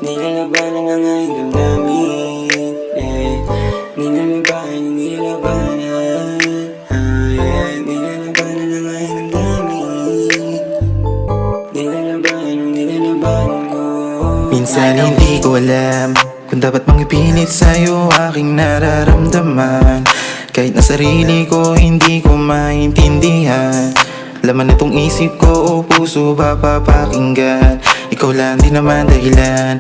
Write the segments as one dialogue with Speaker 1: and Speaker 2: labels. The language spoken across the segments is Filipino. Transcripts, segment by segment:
Speaker 1: Nilalabanan na nga yung damdamin, nilalabanan, nilalabanan, nilalabanan na nga yung damdamin, nilalabanan ko.
Speaker 2: Minsan hindi ko alam kung dapat bang ipilit sa'yo aking nararamdaman. Kahit na sarili ko hindi ko maintindihan. Laman nitong isip ko o puso ba papakinggan? Ikaw lang din naman dahilan.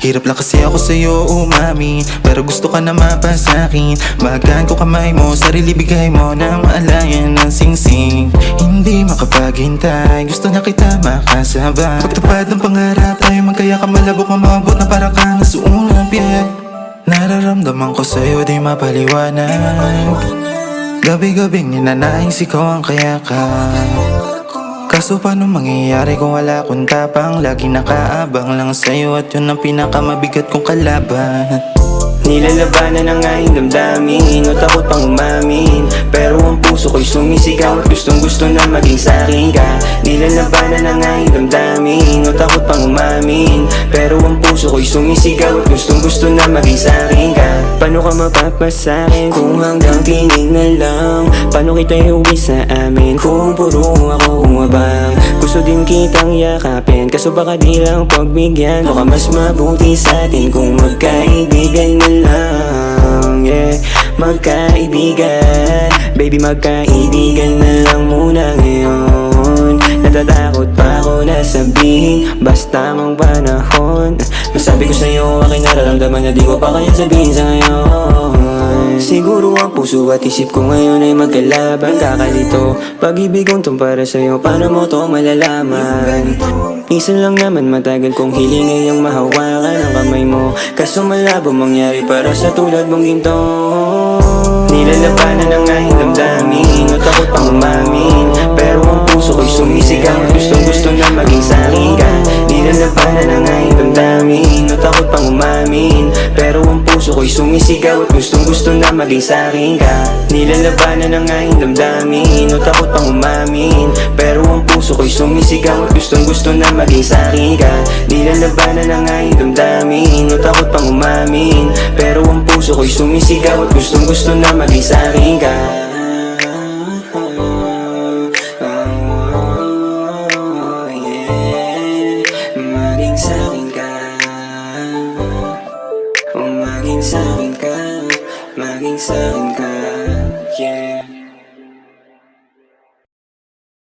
Speaker 2: Hirap lang kasi ako sa'yo umamin, pero gusto ka na mapasakin. Magaan ko kamay mo, sarili bigay mo na maalayan ng singsing. Hindi makapaghintay, gusto na kita makasabay. Pagtupad ng pangarap tayo magkaya ka malabok mamabot na para kang nasuunang piyay. Nararamdaman ko sa'yo di mapaliwanag. Gabi-gabing ninanais ikaw ang kayakan. Kaso paano mangyayari kung wala akong tapang? Lagi nakaabang lang sa'yo at yun ang pinakamabigat kong kalaban.
Speaker 1: Nilalabanan na nga yung damdamin, o takot pang umamin, pero ang puso ko'y sumisigaw at gustong gusto na maging sa'kin ka. Nilalabanan na nga yung damdamin, o takot pang umamin, pero ang puso ko'y sumisigaw at gustong gusto na maging sa'kin ka. Paano ka mapapasakin kung hanggang tinig na lang? Paano kita iuwi sa amin kung puro ako umabang? Gusto din kitang yakapin, kaso baka di lang pagbigyan. Baka mas mabuti sa'tin kung magkaibigan na lang, yeah. Magkaibigan, baby magkaibigan na lang muna ngayon. Natatakot pa ako na sabihin, basta mang panahon. Masabi ko sa'yo aking nararamdaman na di ko pa kaya sabihin sa ngayon. Siguro ang puso at isip ko ngayon ay magkalaban. Kakalito, pag-ibig kong tong para sa'yo, paano mo to malalaman? Minsan lang naman matagal kong hiling ay ang mahawakan ang kamay mo. Kaso malabo mangyari para sa tulad mong ginto. Nilalabanan na nga yung damdamin, o takot pang umamin, pero ang puso ko'y sumisigaw at gustong gusto na maging sa'kin ka. Nilalabanan na nga yung damdamin, o takot pang umamin, pero ang puso ko'y sumisigaw at gustong gusto na maging sa'kin ka. Nilalabanan na nga yung damdamin, o takot pang umamin, pero ang puso ko'y sumisigaw at gustong gusto na maging sa'kin ka. Nilalabanan na nga yung damdamin, o takot pang umamin, pero ang puso ko'y sumisigaw at gustong gusto na maging sa'kin ka.